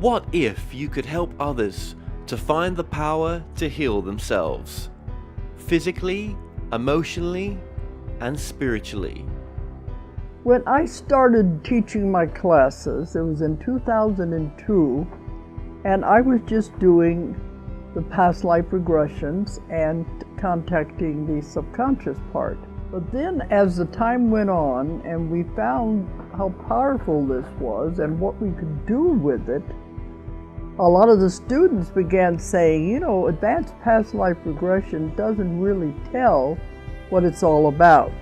What if you could help others to find the power to heal themselves, physically, emotionally, and spiritually? When I started teaching my classes, it was in 2002, and I was just doing the past life regressions and contacting the subconscious part. But then as the time went on and we found how powerful this was and what we could do with it, a lot of the students began saying, you know, advanced past life regression doesn't really tell what it's all about.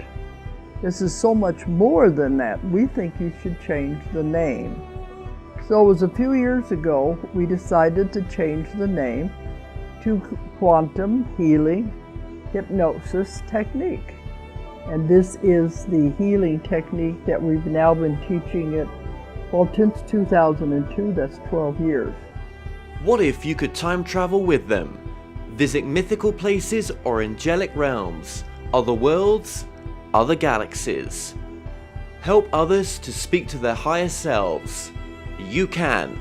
This is so much more than that. We think you should change the name. So it was a few years ago we decided to change the name to Quantum Healing Hypnosis Technique. And this is the healing technique that we've now been teaching it, well, since 2002, that's 12 years. What if you could time travel with them, visit mythical places or angelic realms, other worlds, other galaxies, help others to speak to their higher selves? You can.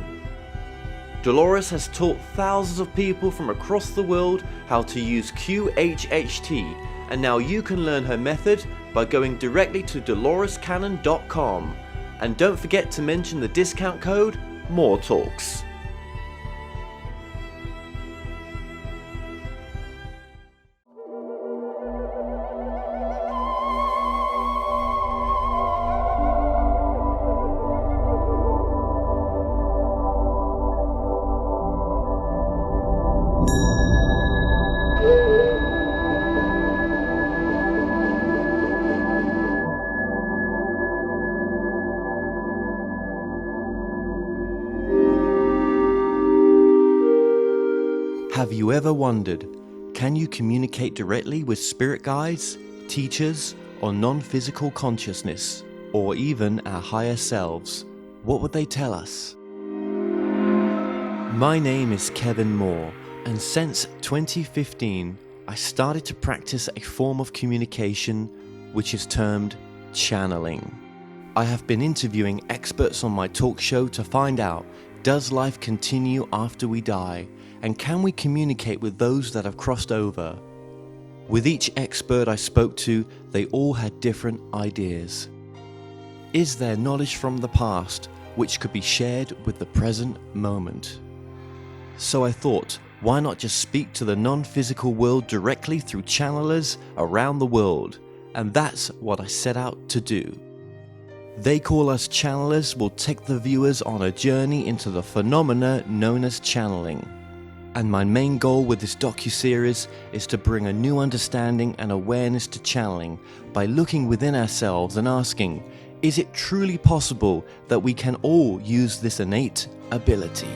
Dolores has taught thousands of people from across the world how to use QHHT, and now you can learn her method by going directly to dolorescannon.com. And don't forget to mention the discount code MORETALKS. Have you ever wondered, can you communicate directly with spirit guides, teachers, or non-physical consciousness, or even our higher selves? What would they tell us? My name is Kevin Moore, and since 2015, I started to practice a form of communication which is termed channeling. I have been interviewing experts on my talk show to find out, does life continue after we die? And can we communicate with those that have crossed over? With each expert I spoke to, they all had different ideas. Is there knowledge from the past which could be shared with the present moment? So I thought, why not just speak to the non-physical world directly through channelers around the world? And that's what I set out to do. They Call Us Channelers will take the viewers on a journey into the phenomena known as channeling. And my main goal with this docuseries is to bring a new understanding and awareness to channeling by looking within ourselves and asking, is it truly possible that we can all use this innate ability?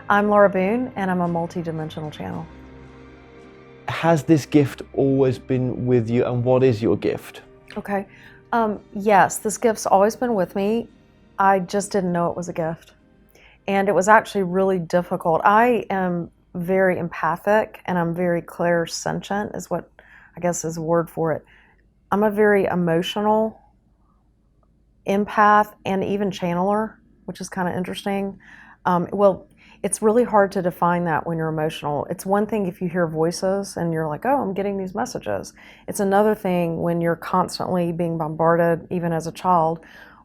I'm Laura Boone, and I'm a multi-dimensional channel. Has this gift always been with you, and what is your gift? Okay. Yes, this gift's always been with me. I just didn't know it was a gift. And it was actually really difficult. I am very empathic, and I'm very clairsentient, is what I guess is a word for it. I'm a very emotional empath and even channeler, which is kind of interesting. It's really hard to define that when you're emotional. It's one thing if you hear voices and you're like, oh, I'm getting these messages. It's another thing when you're constantly being bombarded, even as a child,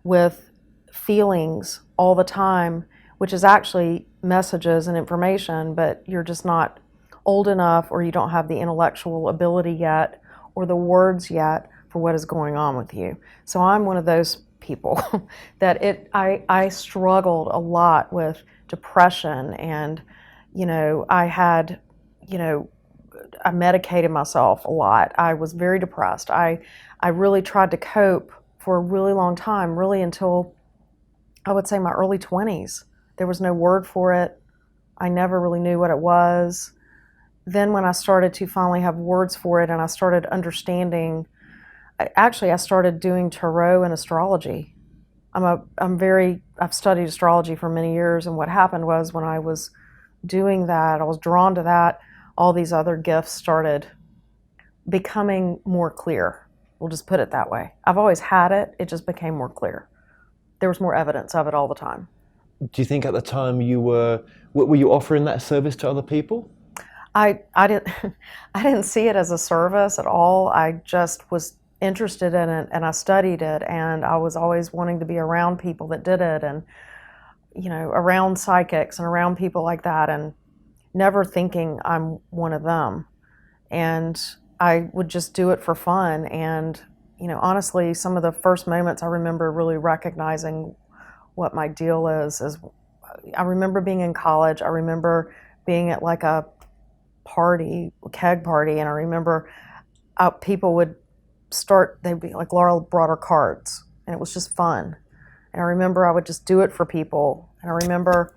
with feelings all the time, which is actually messages and information, but you're just not old enough, or you don't have the intellectual ability yet or the words yet for what is going on with you. So I'm one of those people that I struggled a lot with depression, and I medicated myself a lot. I was very depressed. I really tried to cope for a really long time, really until I would say my early 20s. There was no word for it. I never really knew what it was. then when I started to finally have words for it and I started understanding, I started doing tarot and astrology. I've studied astrology for many years, and what happened was when I was doing that, I was drawn to that, all these other gifts started becoming more clear. We'll just put it that way. I've always had it, it just became more clear. There was more evidence of it all the time. Do you think at the time were you offering that service to other people? I didn't I didn't see it as a service at all. I just was interested in it and I studied it, and I was always wanting to be around people that did it, and around psychics and around people like that, and never thinking I'm one of them. And I would just do it for fun. And honestly, some of the first moments I remember really recognizing what my deal is I remember being in college. I remember being at like a party, a keg party, and I remember people would they'd be like, Laura brought her cards, and it was just fun. And I remember I would just do it for people. And I remember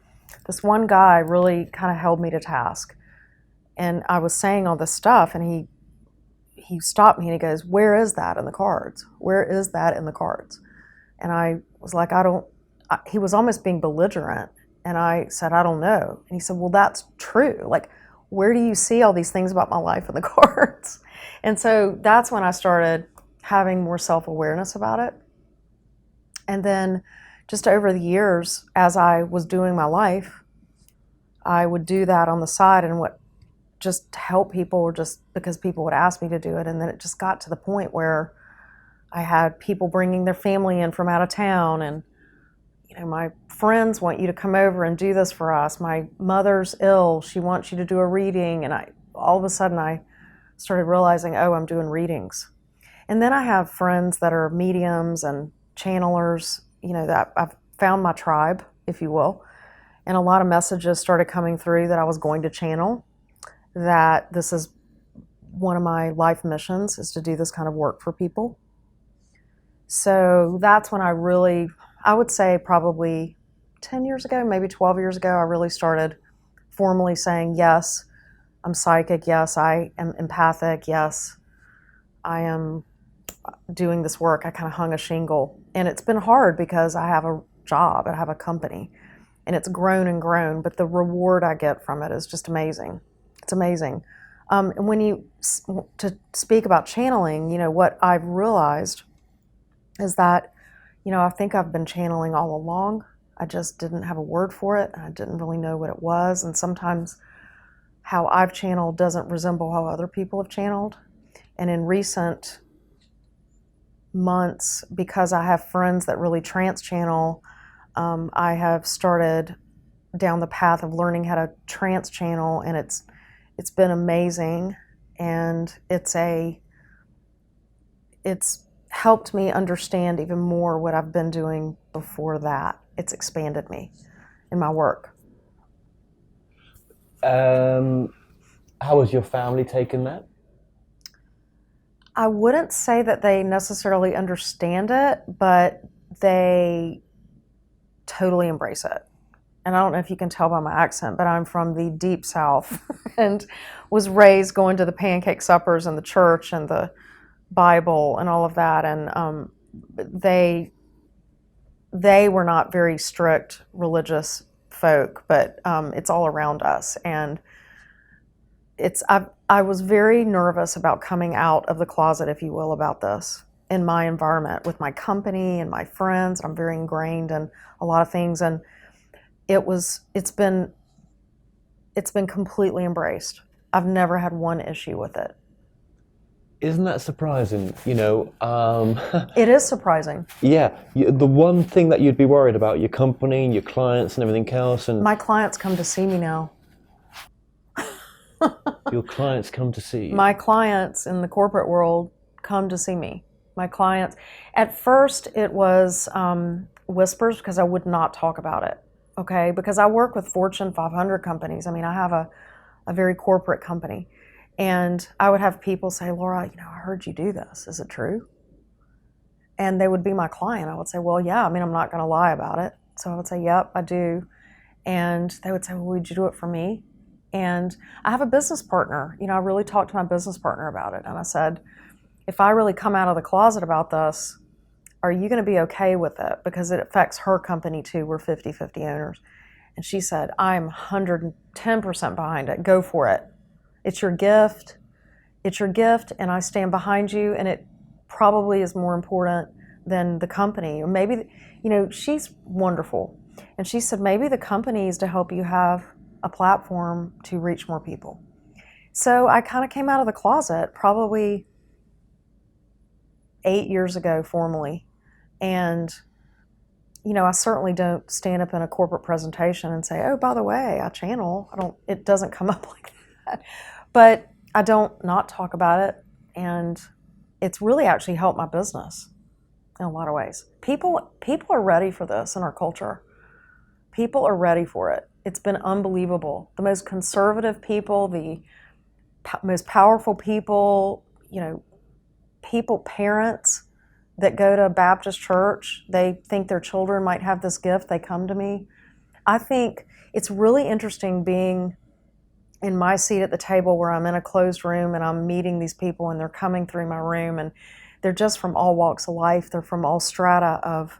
this one guy really kind of held me to task. And I was saying all this stuff, and he stopped me and he goes, "Where is that in the cards? Where is that in the cards?" And I was like, he was almost being belligerent. And I said, "I don't know." And he said, "Well, that's true. Like, where do you see all these things about my life in the cards?" And so that's when I started having more self-awareness about it. And then just over the years, as I was doing my life, I would do that on the side and just to help people, or just because people would ask me to do it. And then it just got to the point where I had people bringing their family in from out of town, and my friends want you to come over and do this for us. My mother's ill, she wants you to do a reading. And all of a sudden I started realizing, oh, I'm doing readings. And then I have friends that are mediums and channelers, that I've found my tribe, if you will. And a lot of messages started coming through that I was going to channel, that this is one of my life missions, is to do this kind of work for people. So that's when I would say probably 10 years ago, maybe 12 years ago, I really started formally saying, yes, I'm psychic. Yes, I am empathic. Yes, I am doing this work. I kind of hung a shingle. And it's been hard because I have a job, I have a company, and it's grown and grown, but the reward I get from it is just amazing. It's amazing. And to speak about channeling, what I've realized is that, I think I've been channeling all along. I just didn't have a word for it. I didn't really know what it was. And sometimes how I've channeled doesn't resemble how other people have channeled. And in recent months, because I have friends that really trance channel, I have started down the path of learning how to trance channel, and it's been amazing. And it's helped me understand even more what I've been doing before that. It's expanded me in my work. How has your family taken that? I wouldn't say that they necessarily understand it, but they totally embrace it. And I don't know if you can tell by my accent, but I'm from the deep South and was raised going to the pancake suppers and the church and the Bible and all of that. And they were not very strict religious folk, but it's all around us. And I was very nervous about coming out of the closet, if you will, about this in my environment with my company and my friends. I'm very ingrained in a lot of things, and it's been completely embraced. I've never had one issue with it. Isn't that surprising? It is surprising. Yeah, the one thing that you'd be worried about, your company and your clients and everything else, and my clients come to see me now. Your clients come to see you? My clients in the corporate world come to see me. My clients, at first it was whispers because I would not talk about it, okay? Because I work with Fortune 500 companies. I mean, I have a very corporate company. And I would have people say, Laura, I heard you do this. Is it true? And they would be my client. I would say, well, yeah, I mean, I'm not going to lie about it. So I would say, yep, I do. And they would say, well, would you do it for me? And I have a business partner. I really talked to my business partner about it. And I said, if I really come out of the closet about this, are you going to be okay with it? Because it affects her company too. We're 50-50 owners. And she said, I'm 110% behind it. Go for it. It's your gift. It's your gift, and I stand behind you, and it probably is more important than the company. Or maybe, she's wonderful. And she said, maybe the company is to help you have a platform to reach more people. So I kind of came out of the closet probably 8 years ago formally. And, I certainly don't stand up in a corporate presentation and say, oh, by the way, I channel. It doesn't come up like that. But I don't not talk about it, and it's really actually helped my business in a lot of ways. People are ready for this in our culture. People are ready for it. It's been unbelievable. The most conservative people, the most powerful people, parents that go to a Baptist church, they think their children might have this gift, they come to me. I think it's really interesting being in my seat at the table where I'm in a closed room and I'm meeting these people and they're coming through my room and they're just from all walks of life. They're from all strata of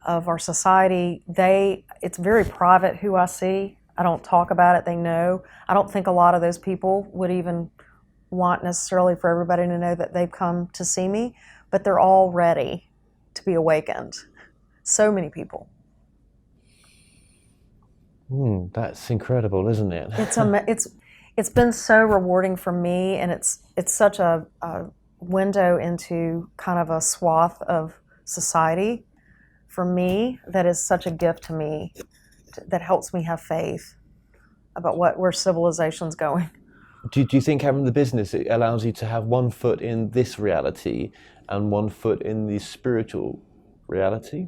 our society. It's very private who I see. I don't talk about it. They know. I don't think a lot of those people would even want necessarily for everybody to know that they've come to see me, but they're all ready to be awakened. So many people. That's incredible, isn't it? It's been so rewarding for me, and it's such a window into kind of a swath of society for me that is such a gift to me, that helps me have faith about where civilization's going. Do you think having the business, it allows you to have one foot in this reality and one foot in the spiritual reality?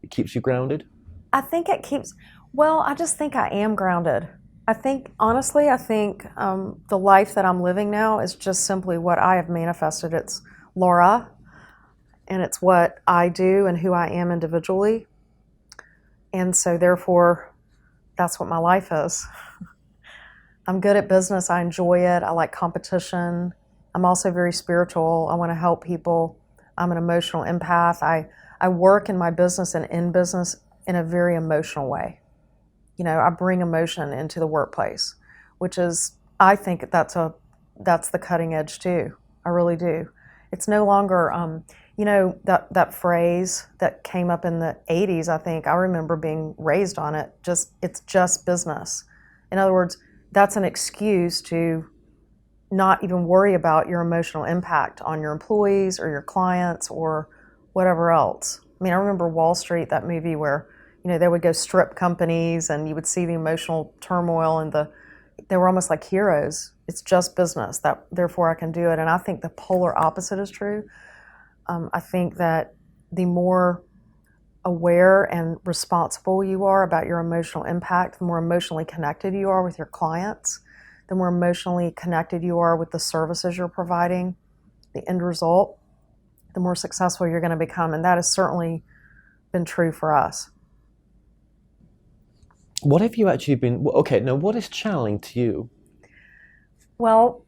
It keeps you grounded? I think it keeps, I just think I am grounded. Honestly, the life that I'm living now is just simply what I have manifested. It's Laura, and it's what I do and who I am individually. And so therefore, that's what my life is. I'm good at business. I enjoy it. I like competition. I'm also very spiritual. I want to help people. I'm an emotional empath. I work in my business and in business in a very emotional way. I bring emotion into the workplace, which is, I think that's the cutting edge too. I really do. It's no longer, that phrase that came up in the 80s, I think, I remember being raised on it, it's just business. In other words, that's an excuse to not even worry about your emotional impact on your employees or your clients or whatever else. I remember Wall Street, that movie where, they would go strip companies and you would see the emotional turmoil and they were almost like heroes. It's just business, therefore I can do it. And I think the polar opposite is true. I think that the more aware and responsible you are about your emotional impact, the more emotionally connected you are with your clients, the more emotionally connected you are with the services you're providing, the end result, the more successful you're going to become. And that has certainly been true for us. What have you actually been, what is channeling to you? Well,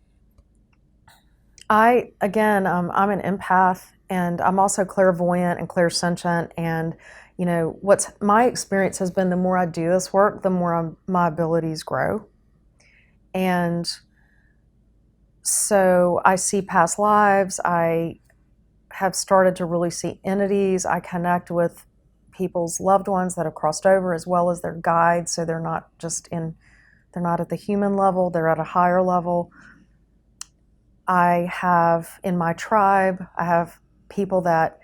I'm an empath, and I'm also clairvoyant and clairsentient, and what's my experience has been, the more I do this work, the more my abilities grow. And so I see past lives, I have started to really see entities, I connect with people's loved ones that have crossed over as well as their guides, so they're not at the human level, they're at a higher level. I have in my tribe, I have people that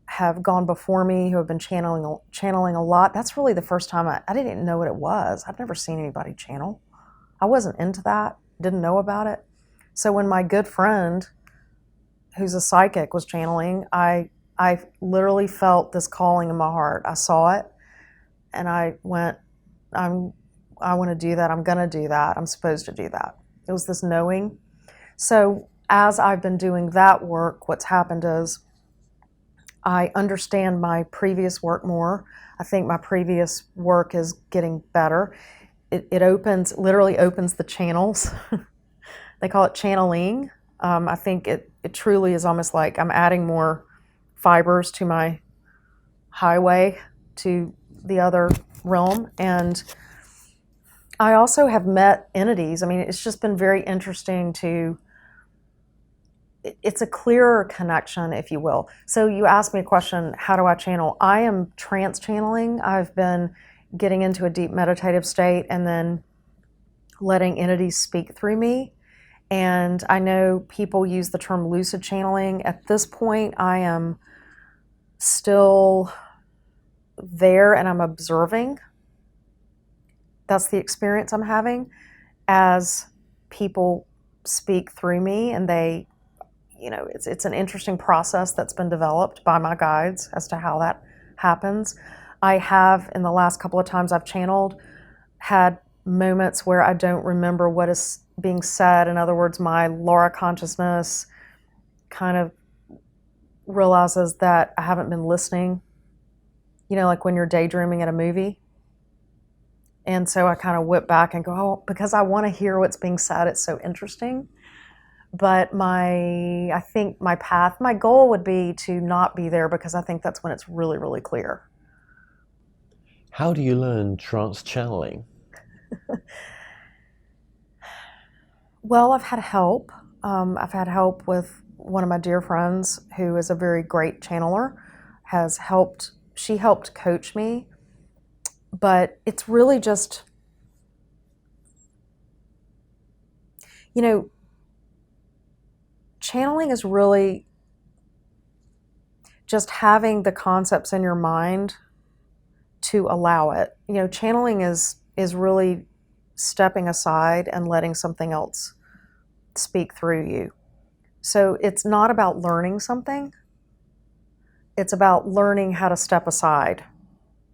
have gone before me who have been channeling a lot. That's really the first time I didn't even know what it was. I'd never seen anybody channel. I wasn't into that, didn't know about it. So when my good friend, who's a psychic, was channeling, I literally felt this calling in my heart. I saw it, and I went, I want to do that. I'm going to do that. I'm supposed to do that. It was this knowing. So as I've been doing that work, what's happened is I understand my previous work more. I think my previous work is getting better. it literally opens the channels. They call it channeling. I think it truly is almost like I'm adding more fibers to my highway to the other realm. And I also have met entities. I mean, it's just been very interesting it's a clearer connection, if you will. So you asked me a question, how do I channel? I am trance channeling. I've been getting into a deep meditative state and then letting entities speak through me. And I know people use the term lucid channeling. At this point, I am still there and I'm observing. That's the experience I'm having as people speak through me, and it's an interesting process that's been developed by my guides as to how that happens. I have, in the last couple of times I've channeled, had moments where I don't remember what is being said. In other words, my Laura consciousness kind of realizes that I haven't been listening. Like when you're daydreaming at a movie. And so I kind of whip back and go, oh, because I want to hear what's being said. It's so interesting. But I think my goal would be to not be there, because I think that's when it's really, really clear. How do you learn trance channeling? Well, I've had help. I've had help with one of my dear friends who is a very great channeler. She helped coach me. But it's really just, channeling is really just having the concepts in your mind to allow it. Channeling is really stepping aside and letting something else speak through you. So it's not about learning something. It's about learning how to step aside,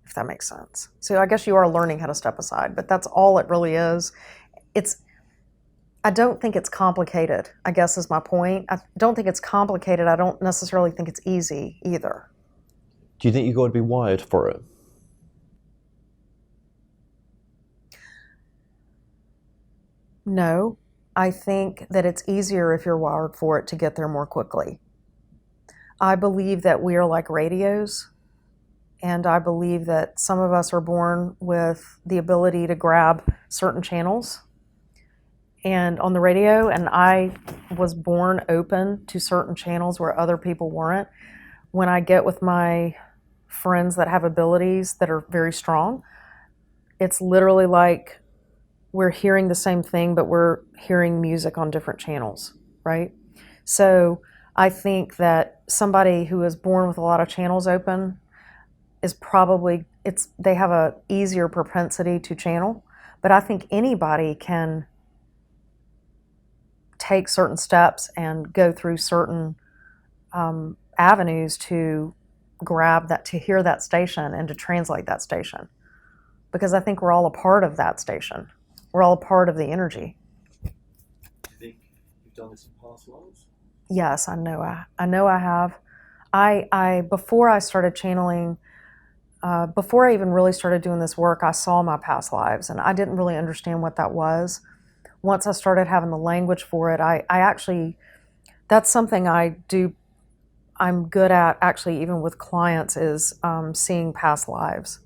if that makes sense. So I guess you are learning how to step aside, but that's all it really is. I don't think it's complicated, I guess is my point. I don't think it's complicated. I don't necessarily think it's easy either. Do you think you've got to be wired for it? No, I think that it's easier if you're wired for it to get there more quickly. I believe that we are like radios. And I believe that some of us are born with the ability to grab certain channels and on the radio, and I was born open to certain channels where other people weren't. When I get with my friends that have abilities that are very strong, it's literally like we're hearing the same thing, but we're hearing music on different channels, right? So I think that somebody who is born with a lot of channels open is they have a easier propensity to channel, but I think anybody can take certain steps and go through certain avenues to grab that, to hear that station and to translate that station, because I think we're all a part of that station. We're all a part of the energy. Do you think you've done this in past lives? Yes, I know I have. I before I started channeling, before I even really started doing this work, I saw my past lives, and I didn't really understand what that was. Once I started having the language for it, I actually, that's something I do, I'm good at actually, even with clients, is seeing past lives.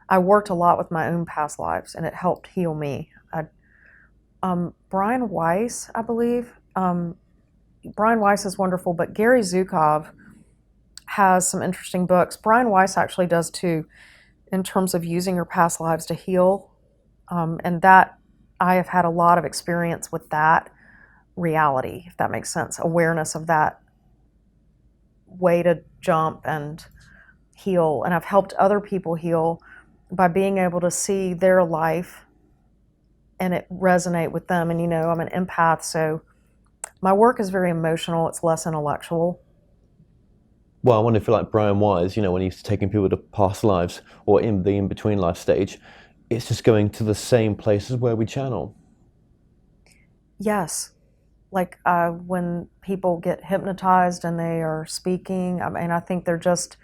I worked a lot with my own past lives, and it helped heal me. Brian Weiss, I believe, Brian Weiss is wonderful, but Gary Zukov has some interesting books. Brian Weiss actually does too, in terms of using your past lives to heal. And that, I have had a lot of experience with that reality, if that makes sense, awareness of that way to jump and heal. And I've helped other people heal by being able to see their life and it resonate with them. And I'm an empath, so my work is very emotional. It's less intellectual. Well, I wonder if you're like Brian Wise, when he's taking people to past lives or in the in-between life stage, it's just going to the same places where we channel. Yes. Like when people get hypnotized and they are speaking, I think they're just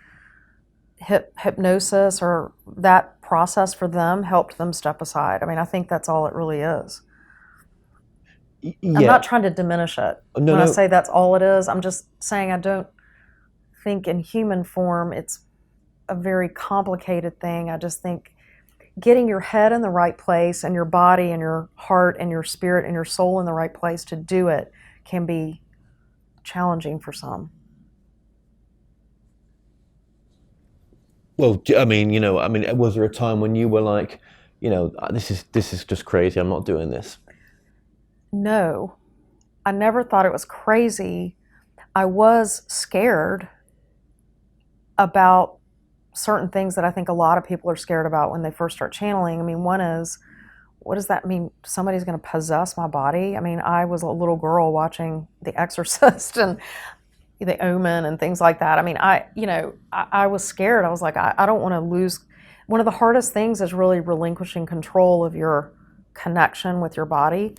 hypnosis or that process for them helped them step aside. I mean, I think that's all it really is. Yeah. I'm not trying to diminish it. No, when no. I say that's all it is, I'm just saying I don't think in human form it's a very complicated thing. I just think getting your head in the right place and your body and your heart and your spirit and your soul in the right place to do it can be challenging for some. Well, I mean, was there a time when you were like, this is just crazy, I'm not doing this? No, I never thought it was crazy. I was scared about certain things that I think a lot of people are scared about when they first start channeling. I mean, one is, what does that mean? Somebody's going to possess my body? I mean, I was a little girl watching The Exorcist and The Omen and things like that. I mean, I was scared. I was like, I don't want to lose. One of the hardest things is really relinquishing control of your connection with your body.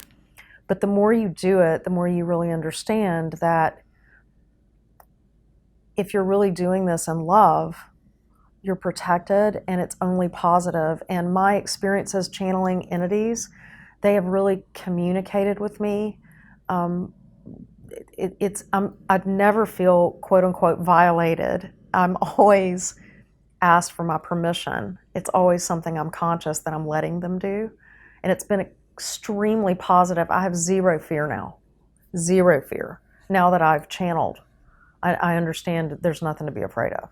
But the more you do it, the more you really understand that if you're really doing this in love, you're protected and it's only positive. And my experiences channeling entities, they have really communicated with me. I'd never feel quote unquote violated. I'm always asked for my permission. It's always something I'm conscious that I'm letting them do. And it's been extremely positive. I have zero fear now. Zero fear. Now that I've channeled, I understand there's nothing to be afraid of.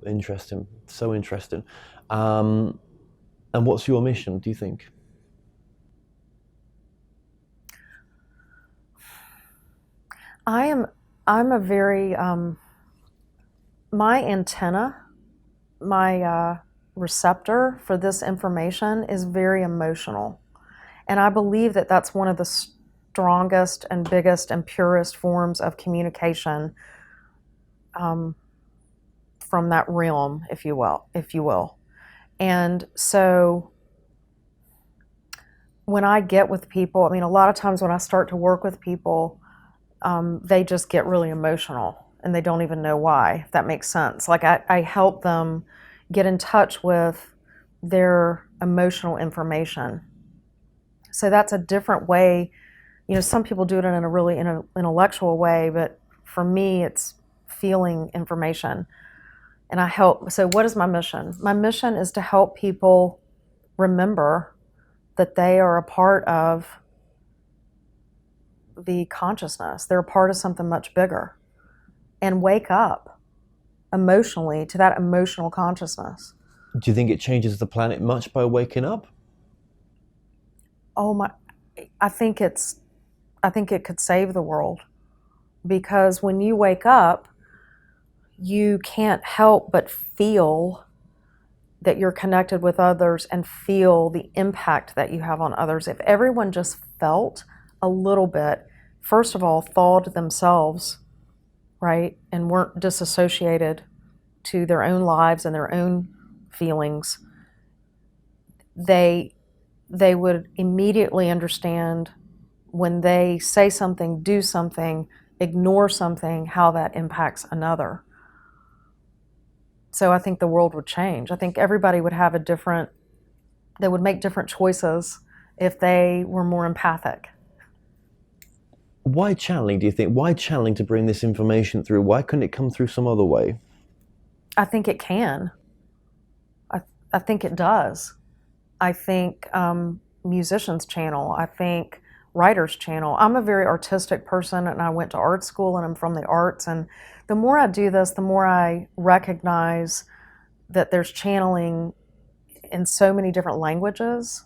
Interesting. So interesting. And what's your mission, do you think? I'm a very, my antenna, my receptor for this information is very emotional. And I believe that that's one of the strongest and biggest and purest forms of communication from that realm, if you will. And so when I get with people, I mean, a lot of times when I start to work with people, they just get really emotional and they don't even know why, if that makes sense. Like I help them get in touch with their emotional information. So that's a different way. Some people do it in a really intellectual way, but for me, it's feeling information. And I help. So what is my mission? My mission is to help people remember that they are a part of the consciousness. They're a part of something much bigger. And wake up emotionally to that emotional consciousness. Do you think it changes the planet much by waking up? I think it could save the world. Because when you wake up, you can't help but feel that you're connected with others and feel the impact that you have on others. If everyone just felt a little bit, first of all, thawed themselves, right, and weren't disassociated to their own lives and their own feelings, they would immediately understand when they say something, do something, ignore something, how that impacts another. So I think the world would change. I think everybody would have they would make different choices if they were more empathic. Why channeling, do you think? Why channeling to bring this information through? Why couldn't it come through some other way? I think it can. I think it does. I think musicians channel. I think writers channel. I'm a very artistic person and I went to art school and I'm from the arts, and the more I do this, the more I recognize that there's channeling in so many different languages.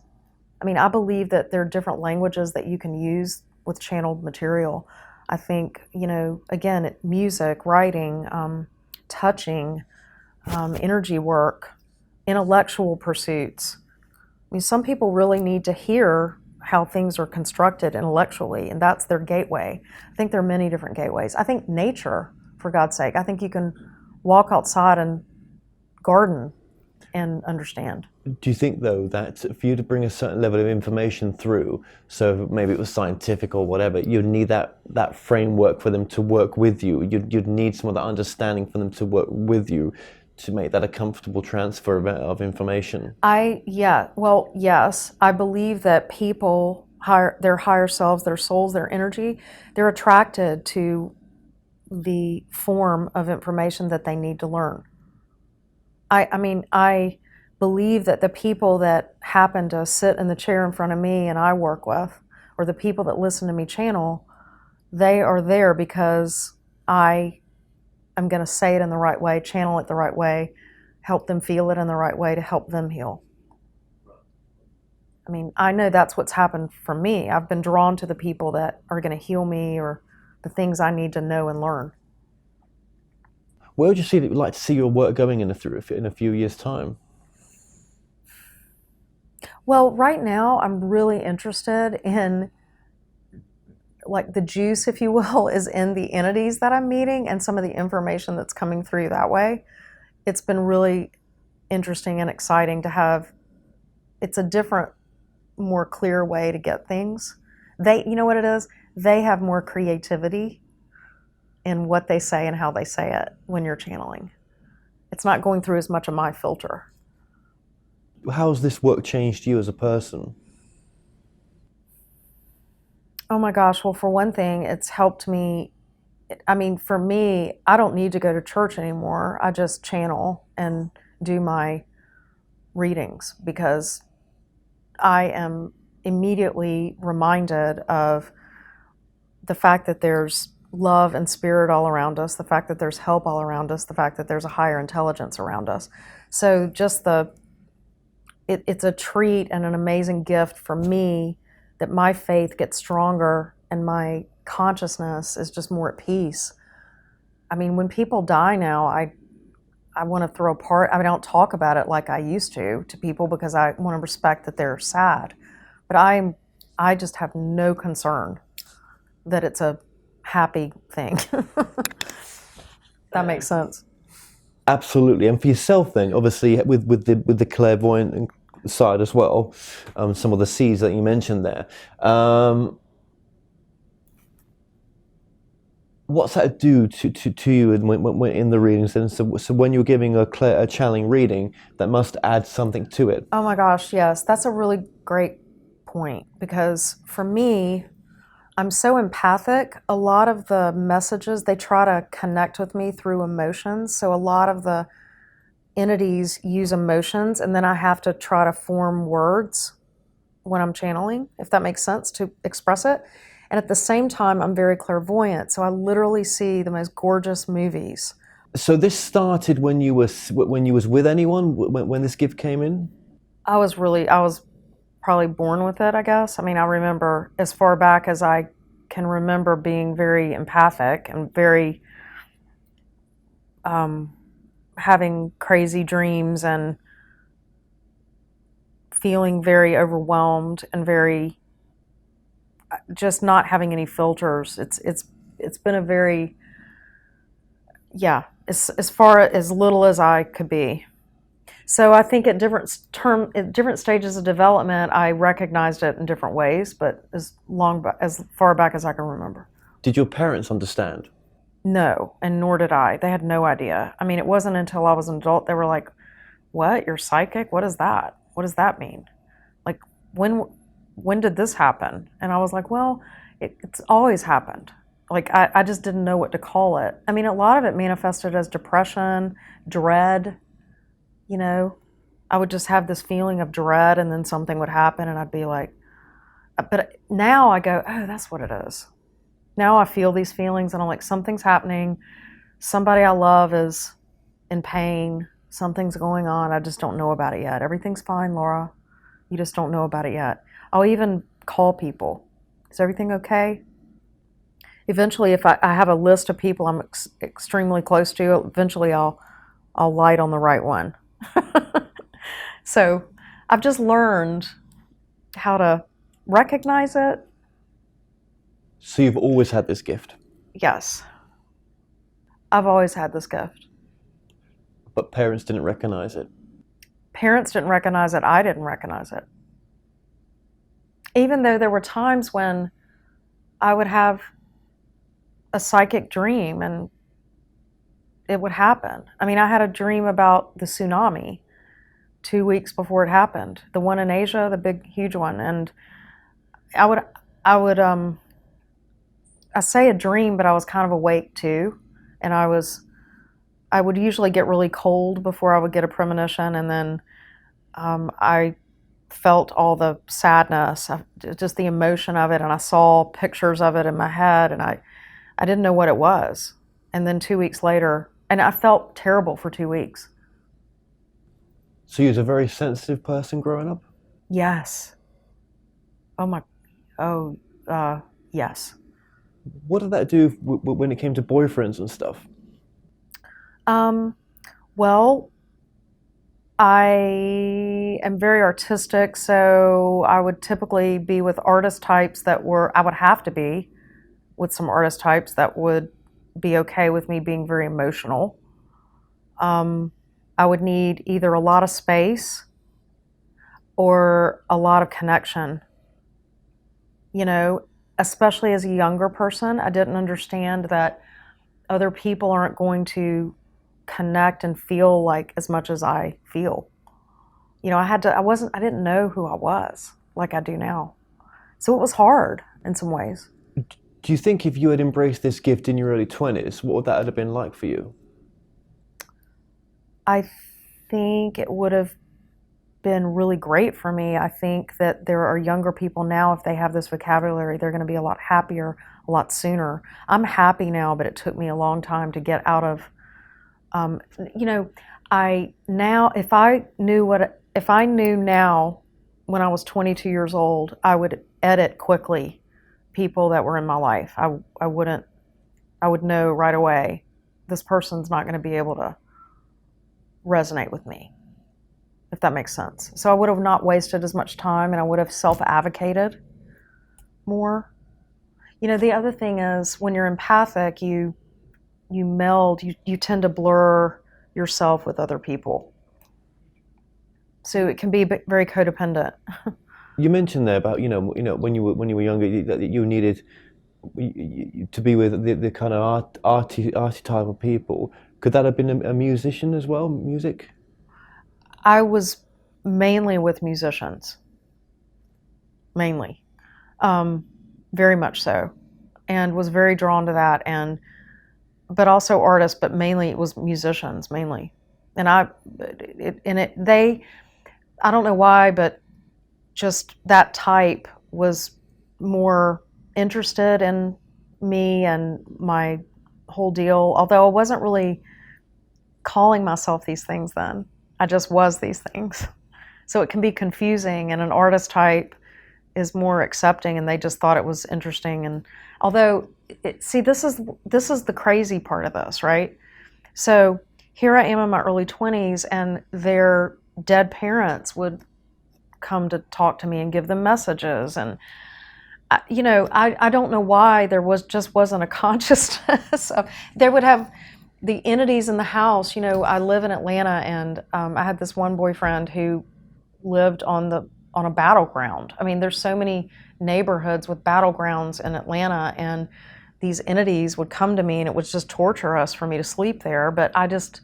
I mean, I believe that there are different languages that you can use with channeled material. I think, again, music, writing, touching, energy work, intellectual pursuits. I mean, some people really need to hear how things are constructed intellectually, and that's their gateway. I think there are many different gateways. I think nature, for God's sake, I think you can walk outside and garden and understand. Do you think, though, that for you to bring a certain level of information through, so maybe it was scientific or whatever, you'd need that framework for them to work with you. You'd need some of that understanding for them to work with you. to make that a comfortable transfer of information? Yes. I believe that people, their higher selves, their souls, their energy, they're attracted to the form of information that they need to learn. I believe that the people that happen to sit in the chair in front of me and I work with, or the people that listen to me channel, they are there because I am going to say it in the right way, channel it the right way, help them feel it in the right way to help them heal. I mean, I know that's what's happened for me. I've been drawn to the people that are going to heal me or the things I need to know and learn. Where would you like to see your work going in a few years' time? Well, right now I'm really interested in, like, the juice, if you will, is in the entities that I'm meeting and some of the information that's coming through that way. It's been really interesting and exciting to have. It's a different, more clear way to get things. You know what it is? They have more creativity in what they say and how they say it when you're channeling. It's not going through as much of my filter. How has this work changed you as a person? Oh my gosh, well, for one thing, it's helped me. I mean, for me, I don't need to go to church anymore. I just channel and do my readings because I am immediately reminded of the fact that there's love and spirit all around us, the fact that there's help all around us, the fact that there's a higher intelligence around us. So just it's a treat and an amazing gift for me that my faith gets stronger and my consciousness is just more at peace. I mean, when people die now, I want to throw a part. I mean, I don't talk about it like I used to people because I want to respect that they're sad. But I just have no concern that it's a happy thing. That makes sense. Absolutely. And for yourself then, obviously with the clairvoyant side as well, some of the C's that you mentioned there, what's that do to you when in the readings? And so when you're giving a channeling reading, that must add something to it. Oh my gosh, yes. That's a really great point because for me, I'm so empathic. A lot of the messages, they try to connect with me through emotions. So a lot of the entities use emotions, and then I have to try to form words when I'm channeling, if that makes sense, to express it. And at the same time, I'm very clairvoyant. So I literally see the most gorgeous movies. So this started when you was with anyone, when this gift came in? I was probably born with it, I guess. I mean, I remember as far back as I can remember being very empathic and very having crazy dreams and feeling very overwhelmed and very just not having any filters. It's been a very, as far as little as I could be. So I think at different stages of development, I recognized it in different ways, but as far back as I can remember. Did your parents understand? No, and nor did I. They had no idea. I mean, it wasn't until I was an adult they were like, "What? You're psychic? What is that? What does that mean? Like, when did this happen?" And I was like, "Well, it's always happened." Like, I just didn't know what to call it. I mean, a lot of it manifested as depression, dread. You know, I would just have this feeling of dread and then something would happen and I'd be like, but now I go, oh, that's what it is. Now I feel these feelings and I'm like, something's happening. Somebody I love is in pain. Something's going on. I just don't know about it yet. Everything's fine, Laura. You just don't know about it yet. I'll even call people. Is everything okay? Eventually, if I have a list of people I'm extremely close to, eventually I'll light on the right one. So I've just learned how to recognize it. So you've always had this gift? Yes. I've always had this gift. But parents didn't recognize it? Parents didn't recognize it. I didn't recognize it. Even though there were times when I would have a psychic dream and it would happen. I mean, I had a dream about the tsunami 2 weeks before it happened, the one in Asia, the big, huge one. And I would, I say a dream, but I was kind of awake too. And I would usually get really cold before I would get a premonition. And then I felt all the sadness, just the emotion of it. And I saw pictures of it in my head, and I didn't know what it was. And then 2 weeks later, and I felt terrible for 2 weeks. So you was a very sensitive person growing up? Yes. Yes. What did that do when it came to boyfriends and stuff? Well, I am very artistic, so I would typically be with artist types I would have to be with some artist types that would be okay with me being very emotional. I would need either a lot of space or a lot of connection. You know, especially as a younger person, I didn't understand that other people aren't going to connect and feel like as much as I feel. You know, I didn't know who I was like I do now. So it was hard in some ways. Do you think if you had embraced this gift in your early 20s, what would that have been like for you? I think it would have been really great for me. I think that there are younger people now, if they have this vocabulary, they're going to be a lot happier a lot sooner. I'm happy now, but it took me a long time to get out of, if I knew now when I was 22 years old, I would edit quickly people that were in my life. I would know right away, this person's not going to be able to resonate with me, if that makes sense. So I would have not wasted as much time, and I would have self-advocated more. You know, the other thing is when you're empathic, you meld, you tend to blur yourself with other people. So it can be very codependent. You mentioned there about when you were younger that you needed to be with the kind of arty type of people. Could that have been a musician as well? Music? I was mainly with musicians. Mainly. Very much so. And was very drawn to that, but also artists, but mainly it was musicians, mainly. And I don't know why, but just that type was more interested in me and my whole deal, although I wasn't really calling myself these things then. I just was these things. So it can be confusing, and an artist type is more accepting, and they just thought it was interesting. And although, this is the crazy part of this, right? So here I am in my early 20s, and their dead parents would come to talk to me and give them messages. And I don't know why there wasn't a consciousness of, they would have the entities in the house. I live in Atlanta, and I had this one boyfriend who lived on a battleground. I mean, there's so many neighborhoods with battlegrounds in Atlanta, and these entities would come to me, and it would just torture us for me to sleep there. But I don't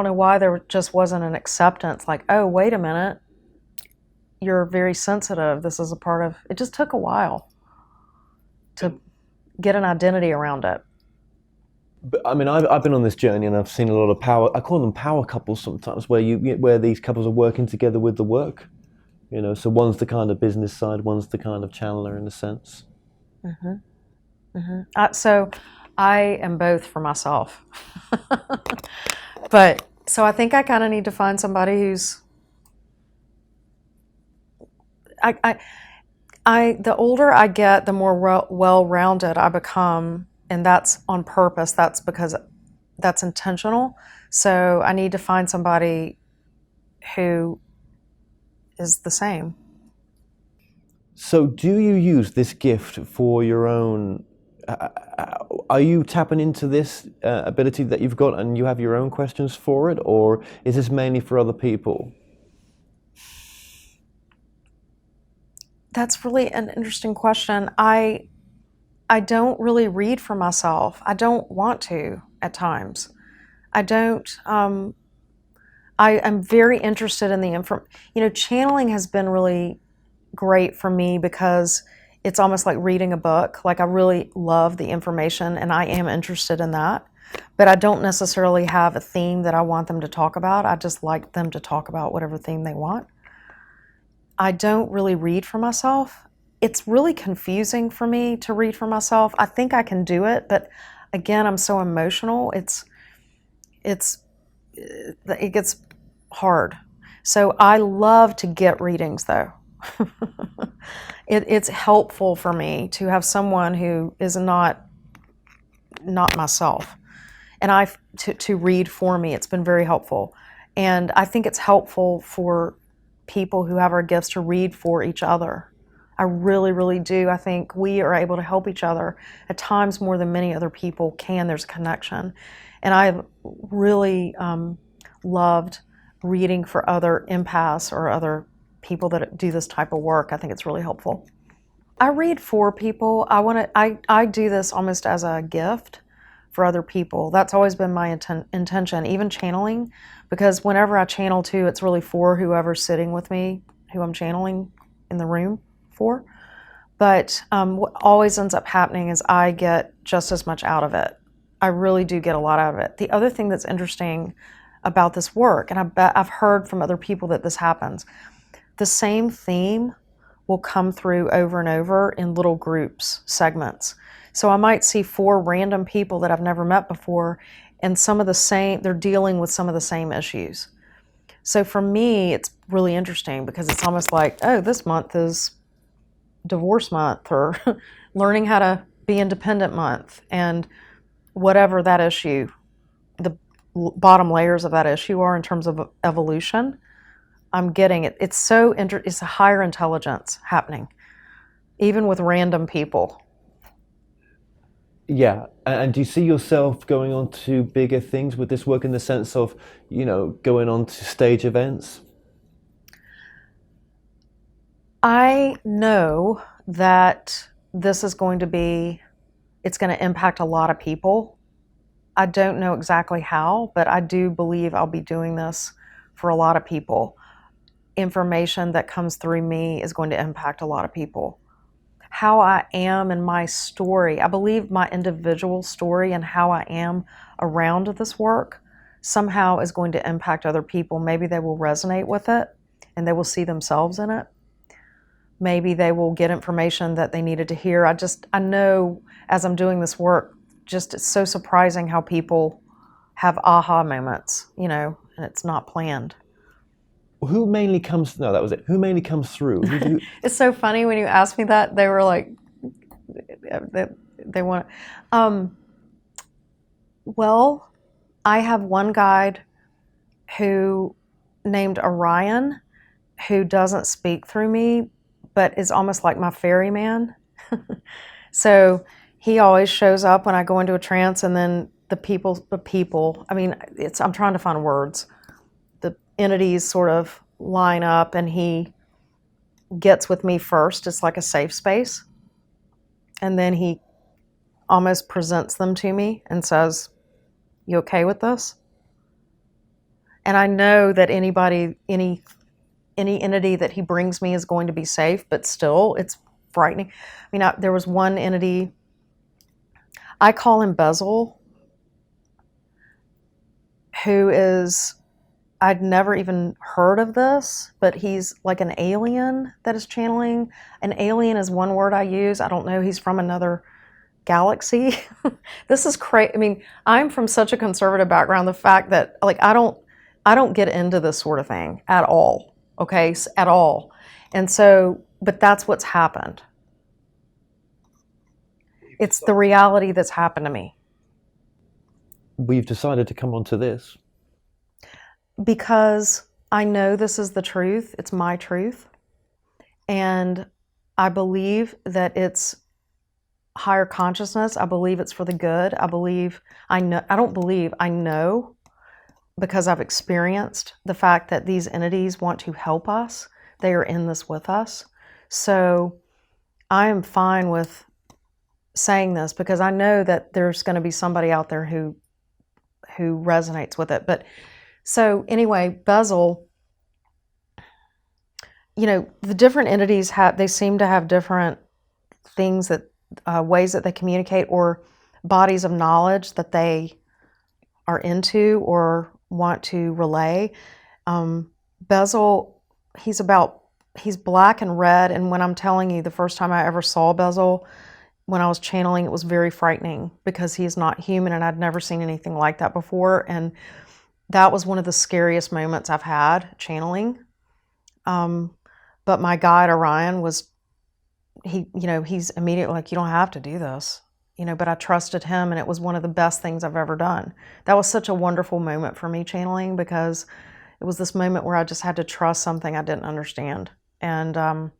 know why there just wasn't an acceptance, like, oh, wait a minute, you're very sensitive. This is a part of, it just took a while to get an identity around it. But I mean, I've been on this journey, and I've seen a lot of power. I call them power couples sometimes, where these couples are working together with the work. So one's the kind of business side, one's the kind of channeler in a sense. Mm-hmm. Mm-hmm. So I am both for myself. But so I think I kind of need to find somebody who's. The older I get, the more well-rounded I become. And that's on purpose. That's because that's intentional. So I need to find somebody who is the same. So do you use this gift for your own, are you tapping into this ability that you've got and you have your own questions for it? Or is this mainly for other people? That's really an interesting question. I don't really read for myself. I don't want to at times. I don't, I am very interested in the channeling has been really great for me because it's almost like reading a book. Like I really love the information and I am interested in that. But I don't necessarily have a theme that I want them to talk about. I just like them to talk about whatever theme they want. I don't really read for myself. It's really confusing for me to read for myself. I think I can do it, but again, I'm so emotional. It gets hard. So I love to get readings though. It's helpful for me to have someone who is not myself and to read for me. It's been very helpful. And I think it's helpful for people who have our gifts to read for each other. I really, really do. I think we are able to help each other at times more than many other people can. There's a connection. And I've really loved reading for other empaths or other people that do this type of work. I think it's really helpful. I read for people. I do this almost as a gift for other people. That's always been my intention, even channeling, because whenever I channel too, it's really for whoever's sitting with me, who I'm channeling in the room for. But what always ends up happening is I get just as much out of it. I really do get a lot out of it. The other thing that's interesting about this work, and I've heard from other people that this happens, the same theme will come through over and over in little groups, segments. So I might see 4 random people that I've never met before, and they're dealing with some of the same issues. So for me, it's really interesting because it's almost like, oh, this month is divorce month or learning how to be independent month, and whatever that issue, the bottom layers of that issue are in terms of evolution, I'm getting it. It's a higher intelligence happening, even with random people. Yeah, and do you see yourself going on to bigger things with this work in the sense of, going on to stage events? I know that this is it's going to impact a lot of people. I don't know exactly how, but I do believe I'll be doing this for a lot of people. Information that comes through me is going to impact a lot of people. How I am in my story, I believe my individual story and how I am around this work somehow is going to impact other people. Maybe they will resonate with it and they will see themselves in it. Maybe they will get information that they needed to hear. I know as I'm doing this work, just it's so surprising how people have aha moments, and it's not planned. Who mainly comes? No, that was it. Who mainly comes through? It's so funny when you asked me that. They were like, they want. Well, I have one guide who named Orion, who doesn't speak through me, but is almost like my ferryman. So he always shows up when I go into a trance, and then the people. I mean, I'm trying to find words. The entities sort of line up and he gets with me first. It's like a safe space. And then he almost presents them to me and says, "You okay with this?" And I know that any entity that he brings me is going to be safe, but still it's frightening. I mean, there was one entity, I call him Bezel, who is, I'd never even heard of this, but he's like an alien that is channeling. An alien is one word I use. I don't know. He's from another galaxy. This is crazy. I mean, I'm from such a conservative background. The fact that I don't get into this sort of thing at all. Okay, at all. And so, but that's what's happened. It's the reality that's happened to me. We've decided to come on to this because I know this is the truth. It's my truth. And I believe that it's higher consciousness. I believe it's for the good. I know because I've experienced the fact that these entities want to help us. They are in this with us. So I am fine with saying this because I know that there's going to be somebody out there who resonates with it. But so anyway, bezel, the different entities they seem to have different things that ways that they communicate, or bodies of knowledge that they are into or want to relay. Bezel, he's black and red, and when I'm telling you, the first time I ever saw Bezel, when I was channeling, it was very frightening because he is not human, and I'd never seen anything like that before, and that was one of the scariest moments I've had channeling. But my guide Orion he's immediately like, you don't have to do this, but I trusted him, and it was one of the best things I've ever done. That was such a wonderful moment for me channeling, because it was this moment where I just had to trust something I didn't understand. And,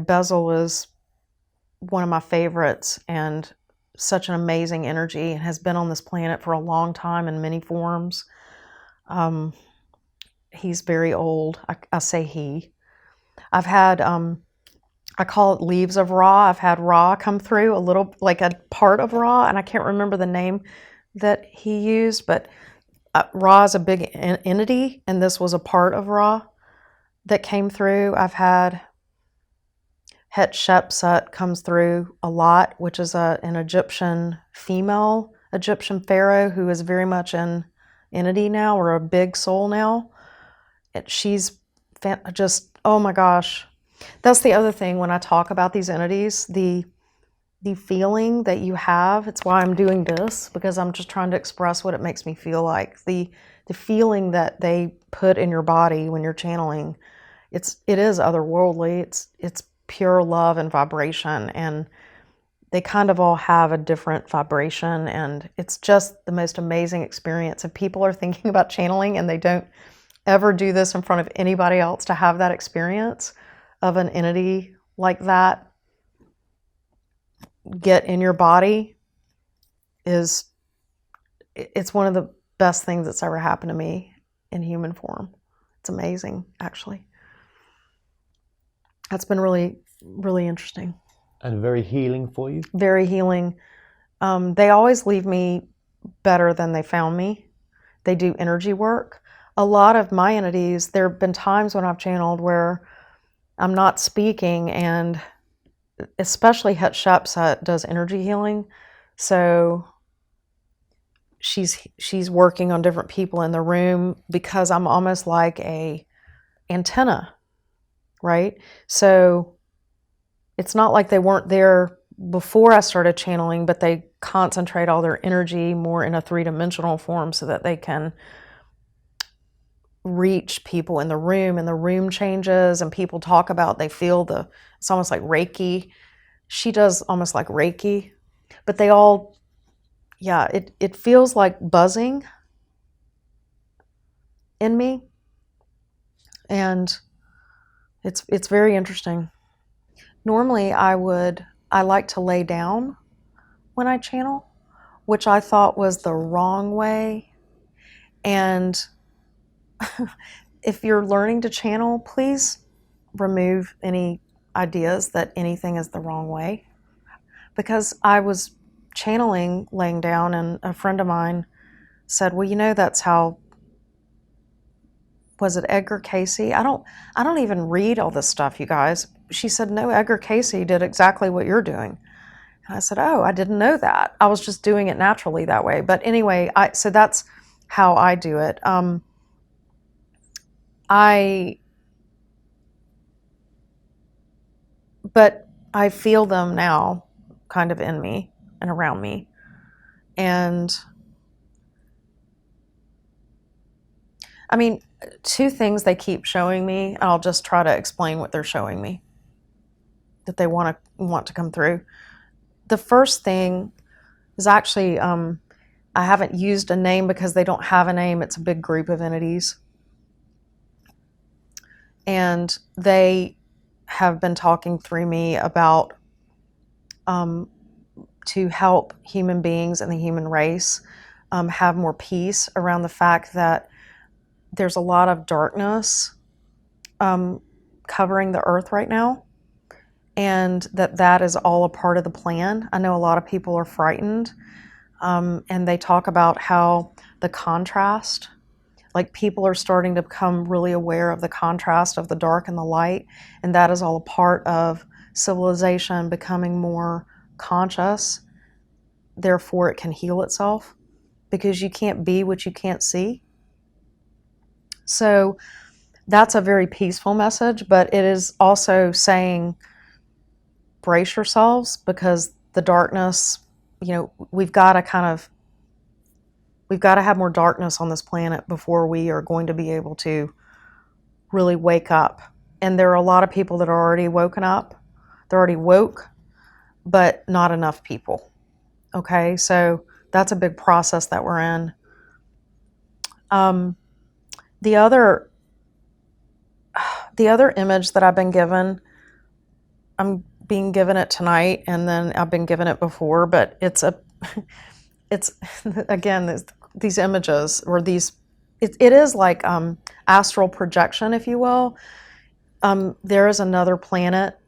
Bezel is one of my favorites and such an amazing energy, and has been on this planet for a long time in many forms. He's very old. I say he. I've had, I call it leaves of Ra. I've had Ra come through a little, like a part of Ra, and I can't remember the name that he used, but Ra is a big entity, and this was a part of Ra that came through. I've had Hatshepsut comes through a lot, which is an Egyptian female Egyptian pharaoh who is very much an entity now, or a big soul now. She's just, oh my gosh. That's the other thing when I talk about these entities, the feeling that you have. It's why I'm doing this, because I'm just trying to express what it makes me feel like. The feeling that they put in your body when you're channeling, it is otherworldly. It's pure love and vibration, and they kind of all have a different vibration, and it's just the most amazing experience. If people are thinking about channeling and they don't ever do this in front of anybody else, to have that experience of an entity like that get in your body, it's one of the best things that's ever happened to me in human form. It's amazing, actually. That's been really, really interesting. And very healing for you? Very healing. They always leave me better than they found me. They do energy work. A lot of my entities, there have been times when I've channeled where I'm not speaking, and especially Hatshepsut does energy healing. So she's working on different people in the room, because I'm almost like a antenna, right? So it's not like they weren't there before I started channeling, but they concentrate all their energy more in a three-dimensional form so that they can reach people in the room, and the room changes, and people talk about, they feel it's almost like Reiki. She does almost like Reiki, but they all, it feels like buzzing in me, and it's very interesting. Normally I like to lay down when I channel, which I thought was the wrong way. And if you're learning to channel, please remove any ideas that anything is the wrong way. Because I was channeling laying down, and a friend of mine said, well, that's how, was it Edgar Cayce? I don't even read all this stuff, you guys. She said, no, Edgar Cayce did exactly what you're doing. And I said, oh, I didn't know that. I was just doing it naturally that way. But anyway, so that's how I do it. But I feel them now kind of in me and around me. And I mean, two things they keep showing me, and I'll just try to explain what they're showing me that they want to come through. The first thing is actually, I haven't used a name because they don't have a name. It's a big group of entities. And they have been talking through me about to help human beings and the human race have more peace around the fact that there's a lot of darkness covering the earth right now. and that is all a part of the plan. I know a lot of people are frightened, and they talk about how the contrast, like people are starting to become really aware of the contrast of the dark and the light, and that is all a part of civilization becoming more conscious. Therefore, it can heal itself, because you can't be what you can't see. So that's a very peaceful message, but it is also saying, brace yourselves, because the darkness, we've got to have more darkness on this planet before we are going to be able to really wake up. And there are a lot of people that are already woken up. They're already woke, but not enough people. Okay, so that's a big process that we're in. The other image that I've been given, I'm being given it tonight, and then I've been given it before, but it's again, these images, or it is like astral projection, if you will. There is another planet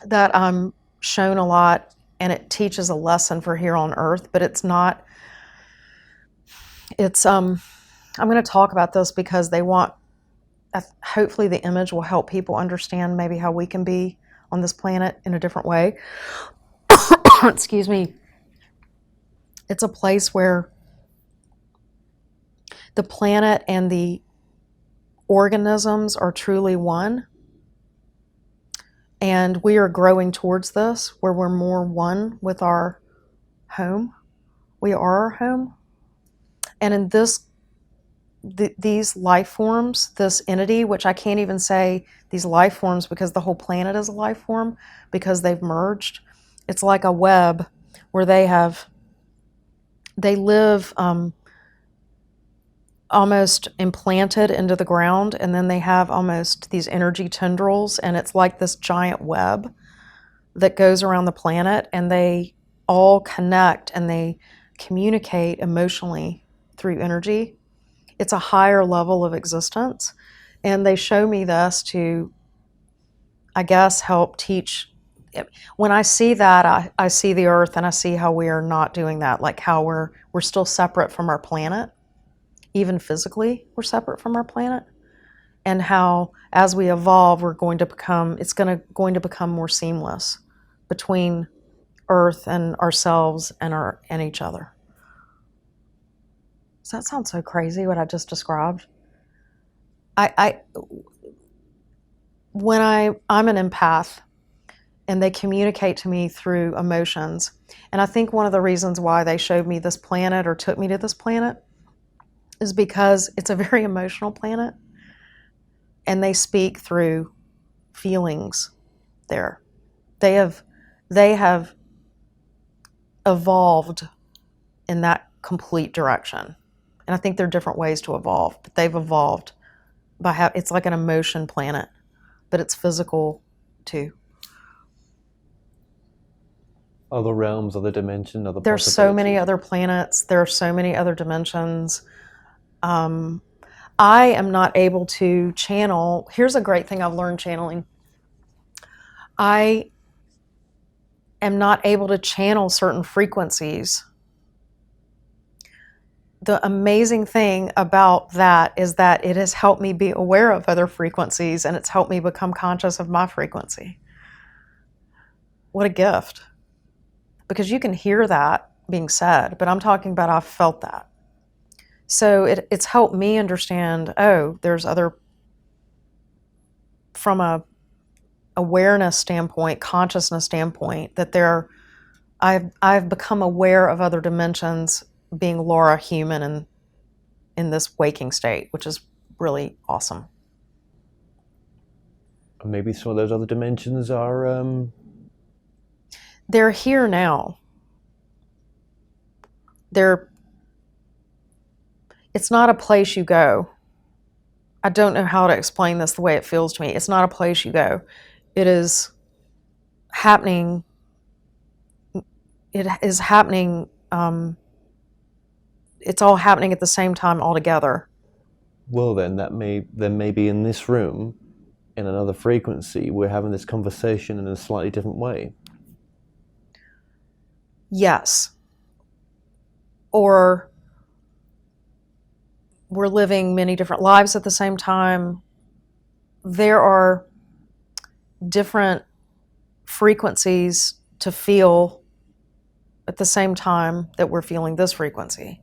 that I'm shown a lot, and it teaches a lesson for here on Earth, but it's not. I'm going to talk about this because hopefully the image will help people understand maybe how we can be on this planet in a different way. Excuse me. It's a place where the planet and the organisms are truly one. And we are growing towards this, where we're more one with our home. We are our home. And in these life forms, this entity, which I can't even say these life forms because the whole planet is a life form, because they've merged. It's like a web where they live almost implanted into the ground, and then they have almost these energy tendrils, and it's like this giant web that goes around the planet, and they all connect and they communicate emotionally through energy. It's a higher level of existence, and they show me this to, I guess, help teach. When I see that, I see the Earth, and I see how we are not doing that, like how we're still separate from our planet. Even physically, we're separate from our planet, and how as we evolve, it's going to become more seamless between Earth and ourselves and each other. Does that sound so crazy, what I just described? When I'm an empath, and they communicate to me through emotions, and I think one of the reasons why they showed me this planet or took me to this planet is because it's a very emotional planet, and they speak through feelings there. They have evolved in that complete direction. And I think there are different ways to evolve, but they've evolved it's like an emotion planet, but it's physical too. Other realms, other dimensions, other There's so many other planets. There are so many other dimensions. I am not able to channel. Here's a great thing I've learned channeling. I am not able to channel certain frequencies. The amazing thing about that is that it has helped me be aware of other frequencies, and it's helped me become conscious of my frequency. What a gift. Because you can hear that being said, but I'm talking about I've felt that. So it's helped me understand, there's other, from a awareness standpoint, consciousness standpoint, that I've become aware of other dimensions, being Laura human in this waking state, which is really awesome. Maybe some of those other dimensions are they're here now. It's not a place you go. I don't know how to explain this the way it feels to me. It's not a place you go. It is happening. It is happening. It's all happening at the same time all together. Well, then maybe in this room, in another frequency, we're having this conversation in a slightly different way. Yes. Or we're living many different lives at the same time. There are different frequencies to feel at the same time that we're feeling this frequency.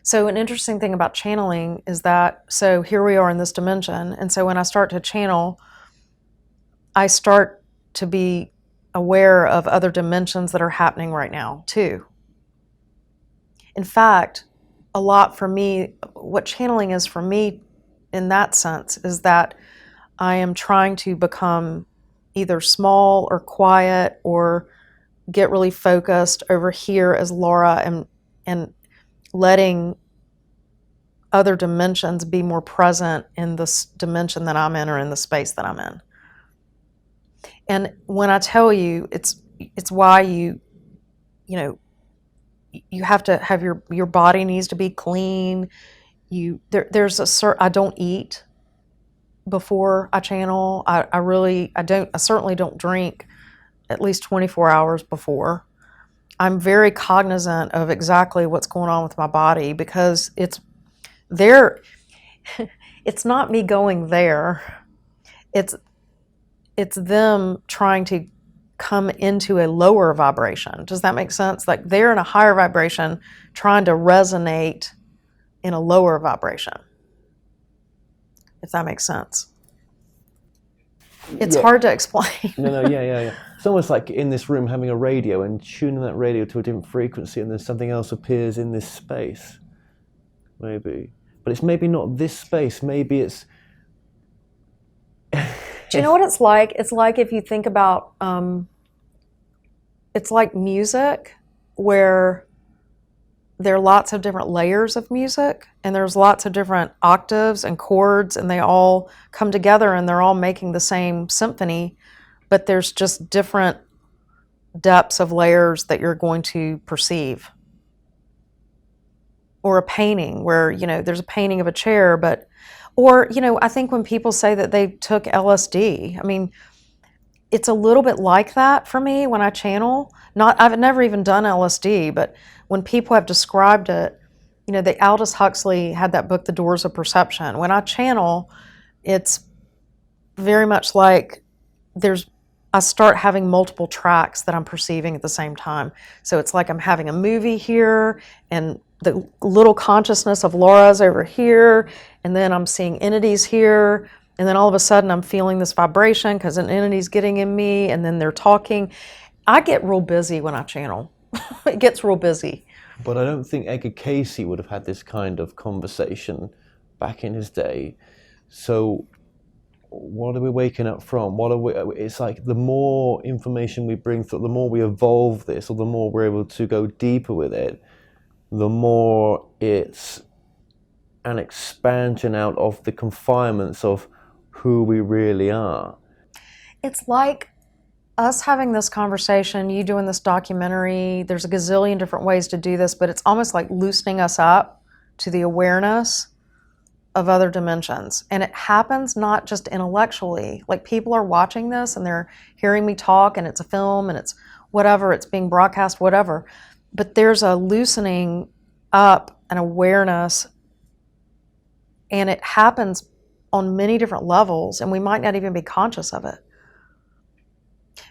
So an interesting thing about channeling is that, so here we are in this dimension, and so when I start to channel, I start to be aware of other dimensions that are happening right now too. In fact, a lot for me, what channeling is for me in that sense is that I am trying to become either small or quiet or get really focused over here as Laura and letting other dimensions be more present in this dimension that I'm in or in the space that I'm in. And when I tell you, it's why you have to have your body needs to be clean. There's a certain, I don't eat before I channel. I certainly don't drink at least 24 hours before. I'm very cognizant of exactly what's going on with my body because it's there. It's not me going there. It's them trying to come into a lower vibration. Does that make sense? Like they're in a higher vibration trying to resonate in a lower vibration. If that makes sense. It's hard to explain. No, yeah. It's almost like in this room having a radio and tuning that radio to a different frequency, and then something else appears in this space. Maybe. But it's maybe not this space. Maybe it's... Do you know what it's like? It's like if you think about... it's like music where there are lots of different layers of music and there's lots of different octaves and chords and they all come together and they're all making the same symphony, but there's just different depths of layers that you're going to perceive. Or a painting where, there's a painting of a chair, or I think when people say that they took LSD, I mean, it's a little bit like that for me when I channel. I've never even done LSD, but when people have described it, the Aldous Huxley had that book, The Doors of Perception. When I channel, it's very much like I start having multiple tracks that I'm perceiving at the same time. So it's like I'm having a movie here, and the little consciousness of Laura's over here, and then I'm seeing entities here, and then all of a sudden I'm feeling this vibration because an entity's getting in me, and then they're talking. I get real busy when I channel. It gets real busy. But I don't think Edgar Casey would have had this kind of conversation back in his day. So what are we waking up from? It's like the more information we bring through, the more we evolve this, or the more we're able to go deeper with it, the more it's an expansion out of the confinements of who we really are. It's like us having this conversation, you doing this documentary, there's a gazillion different ways to do this, but it's almost like loosening us up to the awareness of other dimensions. And it happens not just intellectually, like people are watching this and they're hearing me talk and it's a film and it's whatever, it's being broadcast, whatever. But there's a loosening up and awareness, and it happens on many different levels, and we might not even be conscious of it.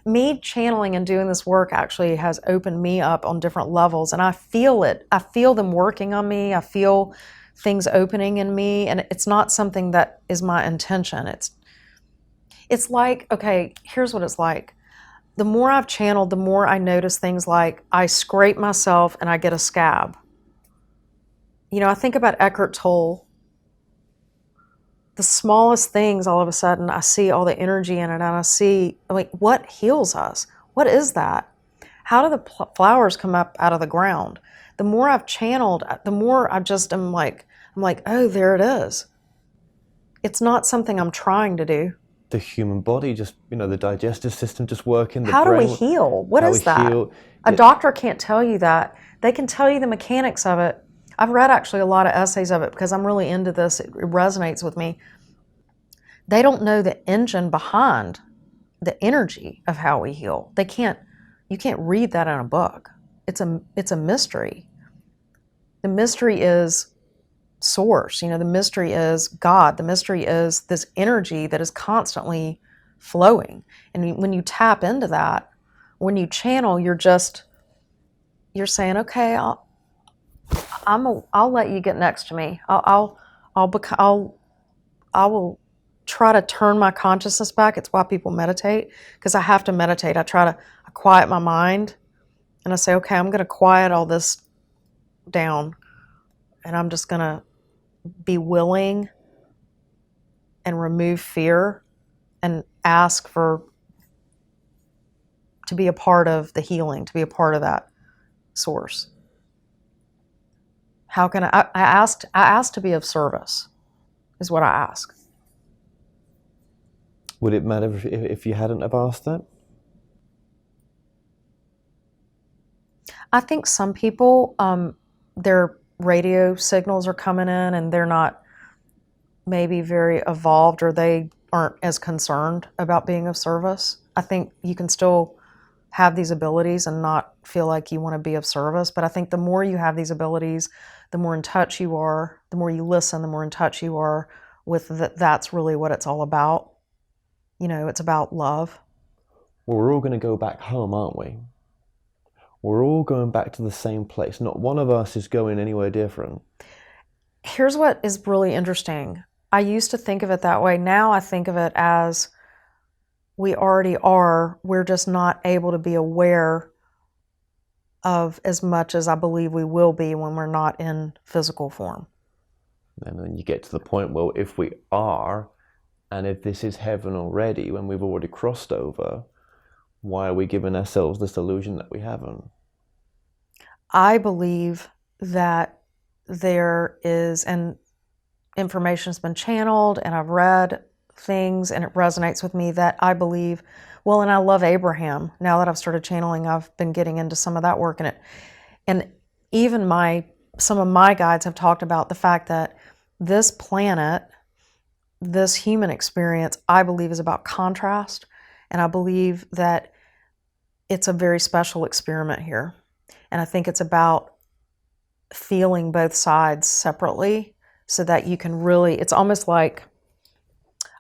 Me channeling and doing this work actually has opened me up on different levels, and I feel it. I feel them working on me. I feel things opening in me, and it's not something that is my intention. It's like, okay, here's what it's like. The more I've channeled, the more I notice things like I scrape myself and I get a scab. I think about Eckhart Tolle. The smallest things, all of a sudden, I see all the energy in it, and I see, what heals us? What is that? How do the flowers come up out of the ground? The more I've channeled, the more I just am like, oh, there it is. It's not something I'm trying to do. The human body, just, the digestive system just working. How do we heal? What is that? A doctor can't tell you that. They can tell you the mechanics of it. I've read actually a lot of essays of it because I'm really into this. It resonates with me. They don't know the engine behind the energy of how we heal. You can't read that in a book. It's a mystery. The mystery is source, the mystery is God. The mystery is this energy that is constantly flowing. And when you tap into that, when you channel, you're saying, okay, I'll let you get next to me. I will try to turn my consciousness back. It's why people meditate, because I have to meditate. I quiet my mind, and I say, okay, I'm going to quiet all this down, and I'm just going to be willing and remove fear and ask to be a part of the healing, to be a part of that source. How can I asked to be of service, is what I ask. Would it matter if you hadn't have asked that? I think some people, their radio signals are coming in and they're not maybe very evolved, or they aren't as concerned about being of service. I think you can still have these abilities and not feel like you want to be of service. But I think the more you have these abilities, the more in touch you are, the more you listen, the more in touch you are with that's really what it's all about. It's about love. Well, we're all going to go back home, aren't we? We're all going back to the same place. Not one of us is going anywhere different. Here's what is really interesting. I used to think of it that way. Now I think of it as we already are. We're just not able to be aware of as much as I believe we will be when we're not in physical form. And then you get to the point, well, if we are, and if this is heaven already, when we've already crossed over, why are we giving ourselves this illusion that we haven't? I believe that there is, and information's been channeled, and I've read things, and it resonates with me that I believe, and I love Abraham. Now that I've started channeling, I've been getting into some of that work in it. And even some of my guides have talked about the fact that this planet, this human experience, I believe is about contrast. And I believe that it's a very special experiment here. And I think it's about feeling both sides separately so that you can really, it's almost like,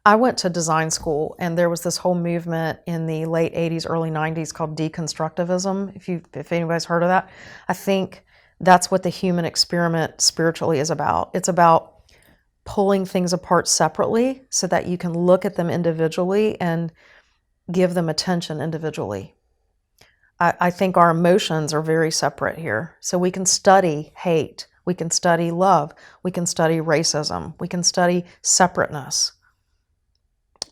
I went to design school and there was this whole movement in the late 80s, early 90s called deconstructivism, if anybody's heard of that. I think that's what the human experiment spiritually is about. It's about pulling things apart separately so that you can look at them individually and give them attention individually. I think our emotions are very separate here. So we can study hate, we can study love, we can study racism, we can study separateness.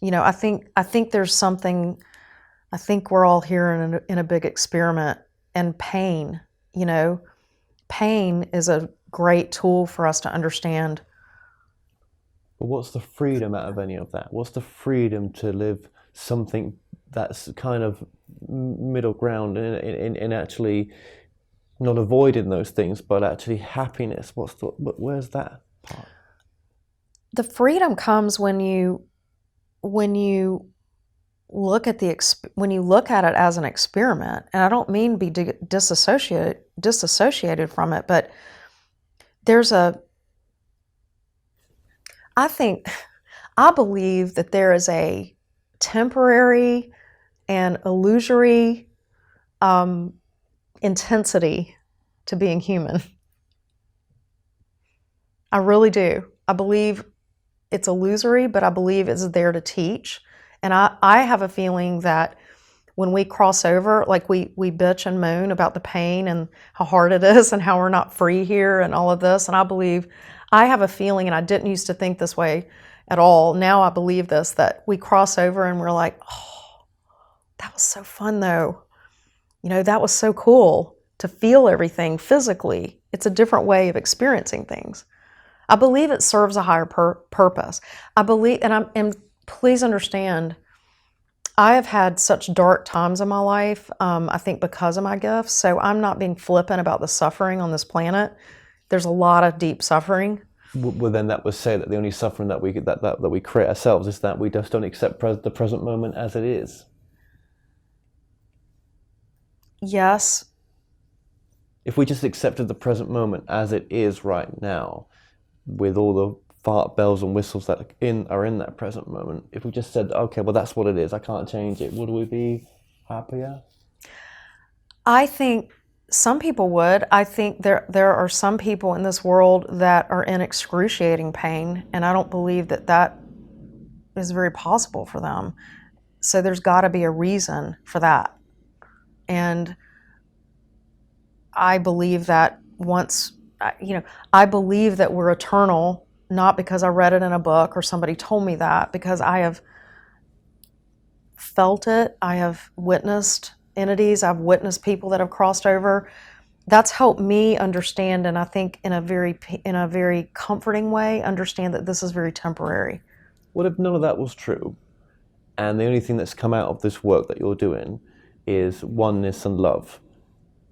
I think there's something, I think we're all here in a big experiment. And pain, pain is a great tool for us to understand. But what's the freedom out of any of that? What's the freedom to live something that's kind of middle ground in actually not avoiding those things, but actually happiness? Where's that part? The freedom comes when you look at it as an experiment. And I don't mean be disassociated from it, but I believe that there is a temporary and illusory intensity to being human. I really do. I believe it's illusory, but I believe it's there to teach. And I have a feeling that when we cross over, like we bitch and moan about the pain and how hard it is and how we're not free here and all of this. And I have a feeling, and I didn't used to think this way at all. Now I believe this, that we cross over and we're like, oh, that was so fun though. That was so cool to feel everything physically. It's a different way of experiencing things. I believe it serves a higher purpose. I believe, and please understand, I have had such dark times in my life, I think because of my gifts. So I'm not being flippant about the suffering on this planet. There's a lot of deep suffering. Well, then that would say that the only suffering that we create ourselves is that we just don't accept the present moment as it is. Yes. If we just accepted the present moment as it is right now, with all the fart bells and whistles that are in that present moment, if we just said, okay, well, that's what it is, I can't change it, would we be happier? I think some people would. I think there are some people in this world that are in excruciating pain, and I don't believe that is very possible for them. So there's got to be a reason for that. And I believe that I believe that we're eternal, not because I read it in a book or somebody told me that, because I have felt it, I have witnessed entities, I've witnessed people that have crossed over. That's helped me understand, and I think in a very comforting way, understand that this is very temporary. What if none of that was true, and the only thing that's come out of this work that you're doing is oneness and love?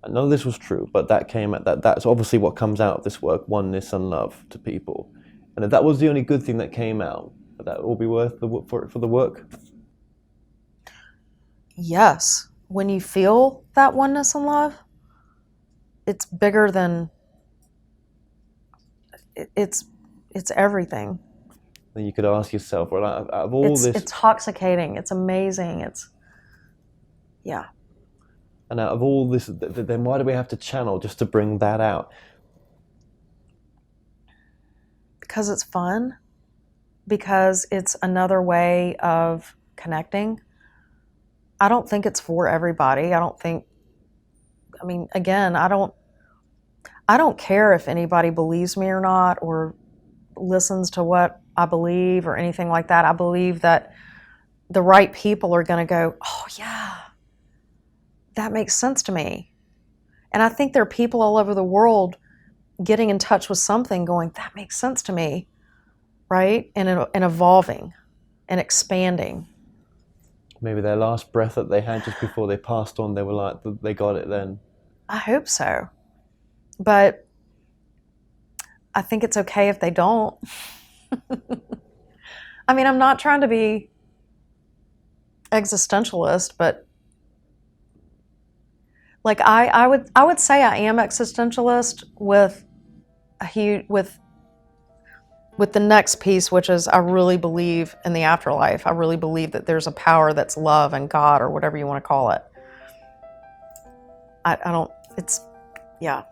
And none of this was true, but that's obviously what comes out of this work, oneness and love to people. And if that was the only good thing that came out, would that all be worth for the work? Yes. When you feel that oneness and love, it's bigger than it's everything. Then you could ask yourself, well, out of all It's this, intoxicating, it's amazing, yeah. and out of all this, then why do we have to channel just to bring that out? Because it's fun, because it's another way of connecting. I don't think it's for everybody. I don't care if anybody believes me or not, or listens to what I believe or anything like that. I believe that the right people are going to go, oh yeah, that makes sense to me. And I think there are people all over the world getting in touch with something going, that makes sense to me, right? And evolving and expanding. Maybe their last breath that they had just before they passed on, they were like, they got it then. I hope so. But I think it's okay if they don't. I mean, I'm not trying to be existentialist, but like I would say I am existentialist with the next piece, which is I really believe in the afterlife. I really believe that there's a power that's love and God, or whatever you want to call it. I don't, it's, yeah.